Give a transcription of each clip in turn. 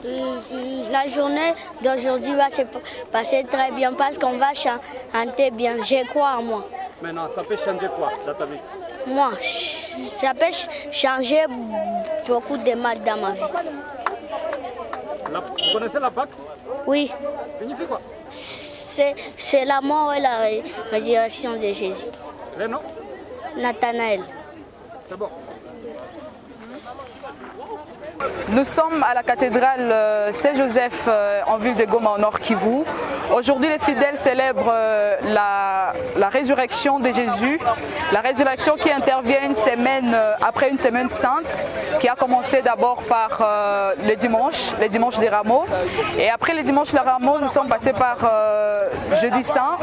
La journée d'aujourd'hui va se passer très bien parce qu'on va chanter bien. Je crois en moi. Maintenant, ça peut changer quoi dans ta vie? Moi, ça peut changer beaucoup de mal dans ma vie. Vous connaissez la Pâque? Oui. Ça signifie quoi? C'est la mort et la résurrection de Jésus. Le nom? Nathanaël. C'est bon. Nous sommes à la cathédrale Saint-Joseph en ville de Goma au Nord Kivu. Aujourd'hui, les fidèles célèbrent la résurrection de Jésus, la résurrection qui intervient une semaine après une semaine sainte, qui a commencé d'abord par les dimanches des Rameaux. Et après les dimanches des Rameaux, nous sommes passés par Jeudi Saint.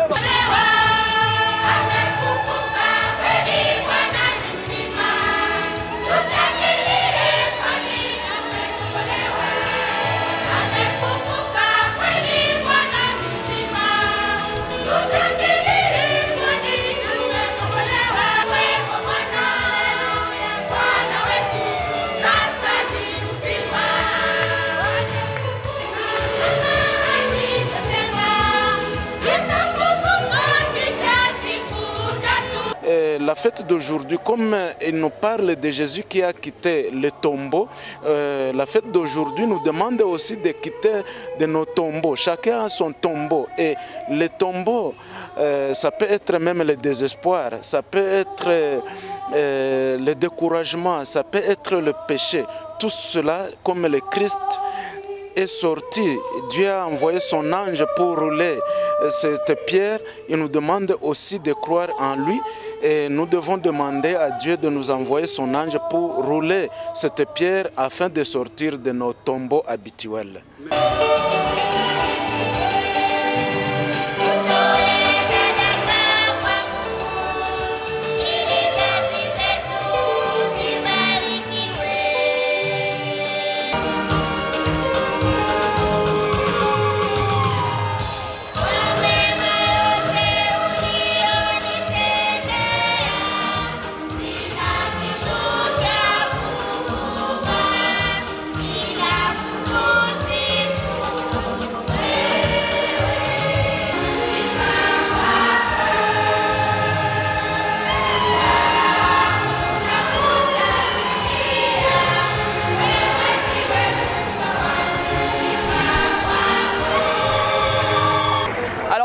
La fête d'aujourd'hui, comme il nous parle de Jésus qui a quitté le tombeau, la fête d'aujourd'hui nous demande aussi de quitter de nos tombeaux. Chacun a son tombeau. Et le tombeau, ça peut être même le désespoir, ça peut être le découragement, ça peut être le péché. Tout cela, comme le Christ est sorti, Dieu a envoyé son ange pour rouler cette pierre. Il nous demande aussi de croire en lui et nous devons demander à Dieu de nous envoyer son ange pour rouler cette pierre afin de sortir de nos tombeaux habituels.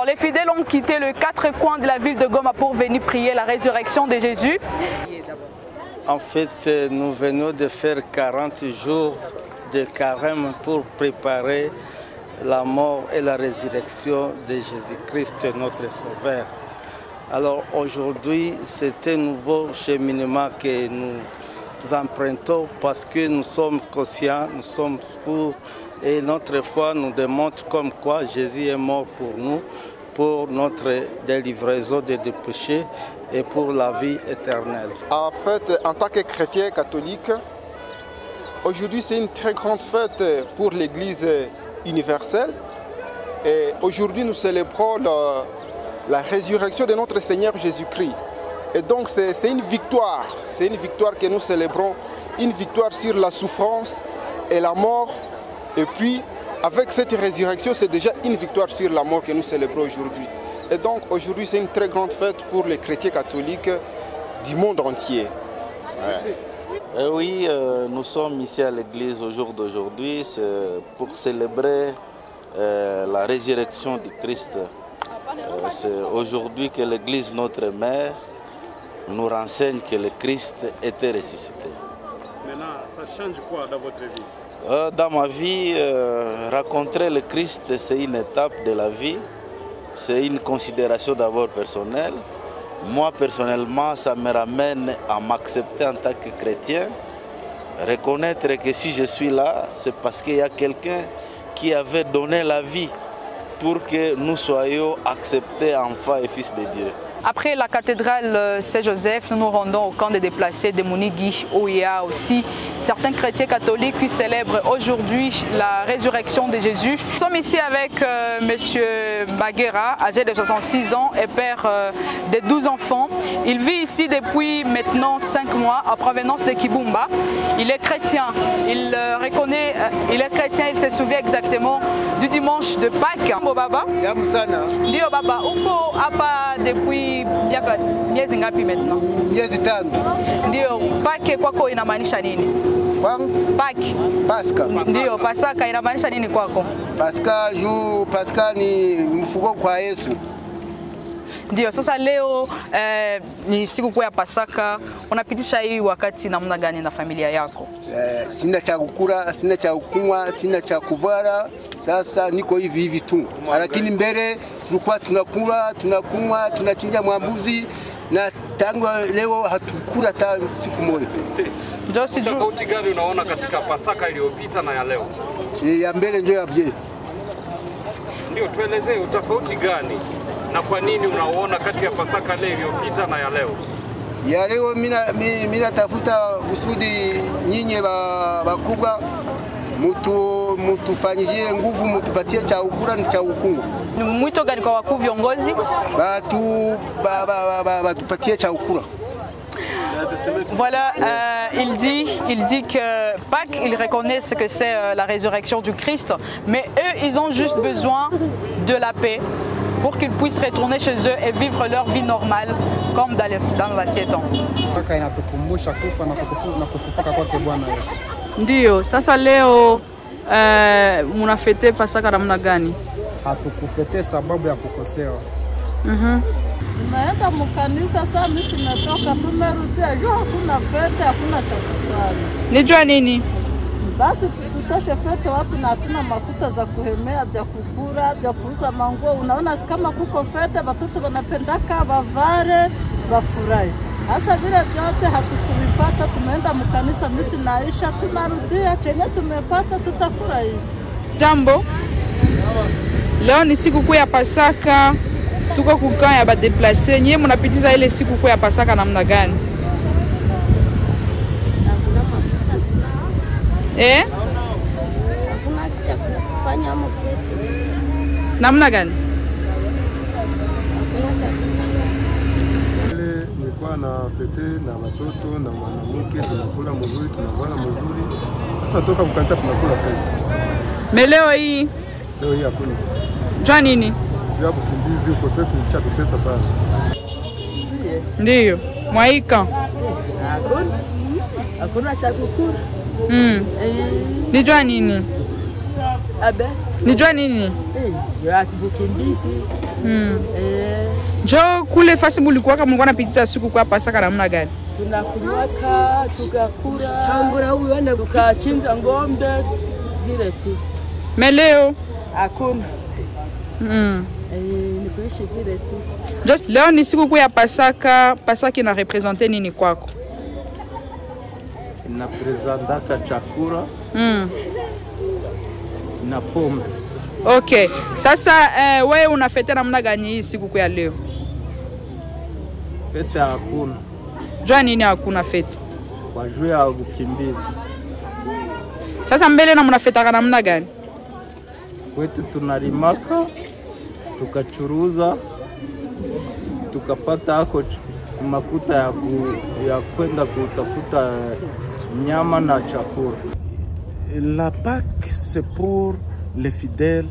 Les fidèles ont quitté les quatre coins de la ville de Goma pour venir prier la résurrection de Jésus. En fait, nous venons de faire 40 jours de carême pour préparer la mort et la résurrection de Jésus-Christ, notre Sauveur. Alors aujourd'hui, c'est un nouveau cheminement que nous empruntons parce que nous sommes conscients, nous sommes pour, et notre foi nous démontre comme quoi Jésus est mort pour nous, pour notre délivraison des péchés et pour la vie éternelle. En fait, en tant que chrétien catholique, aujourd'hui c'est une très grande fête pour l'Église universelle. Et aujourd'hui nous célébrons la résurrection de notre Seigneur Jésus-Christ. Et donc c'est une victoire que nous célébrons, une victoire sur la souffrance et la mort. Et puis, avec cette résurrection, c'est déjà une victoire sur la mort que nous célébrons aujourd'hui. Et donc aujourd'hui, c'est une très grande fête pour les chrétiens catholiques du monde entier. Ouais. Oui, nous sommes ici à l'église au jour d'aujourd'hui pour célébrer la résurrection du Christ. C'est aujourd'hui que l'église, notre mère, nous renseigne que le Christ était ressuscité. Maintenant, ça change quoi dans votre vie? Dans ma vie, rencontrer le Christ, c'est une étape de la vie. C'est une considération d'abord personnelle. Moi, personnellement, ça me ramène à m'accepter en tant que chrétien. Reconnaître que si je suis là, c'est parce qu'il y a quelqu'un qui avait donné la vie pour que nous soyons acceptés enfants et fils de Dieu. Après la cathédrale Saint-Joseph, nous nous rendons au camp des déplacés de Mounigui, où il y a aussi certains chrétiens catholiques qui célèbrent aujourd'hui la résurrection de Jésus. Nous sommes ici avec monsieur Baguera, âgé de 66 ans et père de 12 enfants. Il vit ici depuis maintenant 5 mois en provenance de Kibumba. Il est chrétien, il reconnaît, il est chrétien, il se souvient exactement du dimanche de Pâques. Baba. Ndio baba, uko hapa depuis miezi ngapi maintenant? Miezi 5. Ndio, Pâques kwako inamaanisha nini? Kwangu? Pâques. Pasaka. Ndio, Pasaka inamaanisha nini kwako? Pasaka ni mfugo kwa Yesu. Ndio, sasa leo ni siku ya Pasaka. Unapitisha hii wakati namna gani na familia yako? Sina cha kukula, sina cha kunywa, sina cha kuvaa. Sasa niko hivi tu. Lakini mbele tulikuwa tunakula, tunakunywa, tunachinja mwambuzi na tangu leo hatukula hata siku moja. Tofauti gani unaona katika Pasaka iliyopita na ya leo? Ya mbele ndio ya bje. Ndio, tuelezee utofauti gani na kwa nini unaoona kati ya Pasaka leo iliyopita na ya leo? Ya leo mimi natafuta kusudi nyinyi bakubwa mutufanyie nguvu, mutupatie cha ukula na cha ukunywa. Mwito gani kwa wakuu viongozi? Batupatie cha ukula. Voilà, il dit que Pâques, il reconnaît ce que c'est la résurrection du Christ, mais eux, ils ont juste besoin de la paix pour qu'ils puissent retourner chez eux et vivre leur vie normale comme dans l'assiette. Ndio, sasa leo munafete Pasaka namna gani? Hatukufete sababu ya kukosewa. Tunaenda mkanisa sasa, mimi tumetoka tumerudia, jo hakuna fete, hakuna chakula. Nijua nini? Basi tutoshe fete wapi na hatuna makuta za kuhemea, vya kukura, vya kuuza manguo. Unaona kama kuko fete, watoto wanapendaka bavare, bafurahi. Sasa vile vyote hatukuvipata, tumeenda mkanisa, mimi naisha, tunarudia, chenye tumepata tutakula hii. Jambo. Leo ni siku ya Pasaka. Tuko kukaa ya badeplase. Nyie mnapitiza ile siku ya Pasaka namna gani? Hakuna cha kufanya mfete. Namna gani? Hakuna cha Ile nilikuwa na fete na watoto na mwanamke, tunakula mzuri, tunavala mzuri. Tunatoka kukanisa tunakula fete. Leo hii hakuna. Jua nini? Ya kukimbizi ukosefu ulishatutesa sana. Ndio, mwaika. Hakuna cha kukula. Nijua nini? Abe. Nijua nini? Ya kukimbizi. Jo kule fasi mulikuwa kama mlikuwa napitia siku kwa Pasaka namna gani? Tunakunyaka, tukakula, tambura huyu ana tukachinja ng'ombe vile tu. Leo hakuna. Nikuishi vile tu. Just leo ni siku ya Pasaka. Pasaka ina represente nini kwako? Ina presentaka chakula na pombe. Okay. Sasa wewe unafete namna gani hii siku ya leo? Fete hakuna. Jua nini hakuna fete? Kwa juu ya ukimbizi. Sasa mbele na mnafeta namna gani? Kwetu tunarimaka, tukachuruza, tukapata hako makuta ya kwenda kutafuta nyama na chakula. La Pâque, c'est pour les fidèles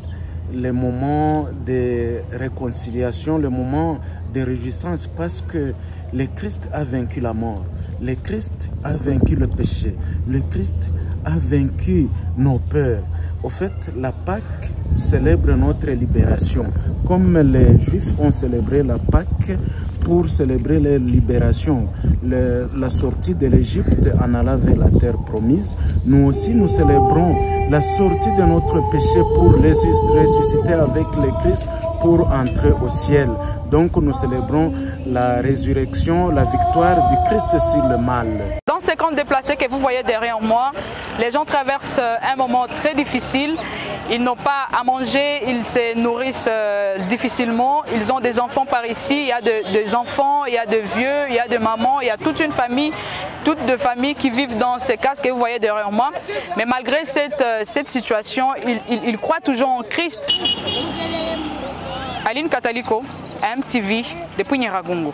le moment de réconciliation, le moment de réjouissance, parce que le Christ a vaincu la mort, le Christ a vaincu le péché, le Christ a vaincu nos peurs. Au fait, la Pâque célèbre notre libération. Comme les Juifs ont célébré la Pâque pour célébrer leur libération, la sortie de l'Égypte en allant vers la terre promise, nous aussi nous célébrons la sortie de notre péché pour ressusciter avec le Christ pour entrer au ciel. Donc nous célébrons la résurrection, la victoire du Christ sur le mal. Dans ces camps déplacés que vous voyez derrière moi, les gens traversent un moment très difficile. Ils n'ont pas à manger, ils se nourrissent difficilement. Ils ont des enfants par ici, il y a des enfants, il y a des vieux, il y a des mamans, il y a toute une famille, toutes de familles qui vivent dans ces cases que vous voyez derrière moi. Mais malgré cette situation, ils croient toujours en Christ. Aline Kataliko, MTV, depuis Nyiragongo.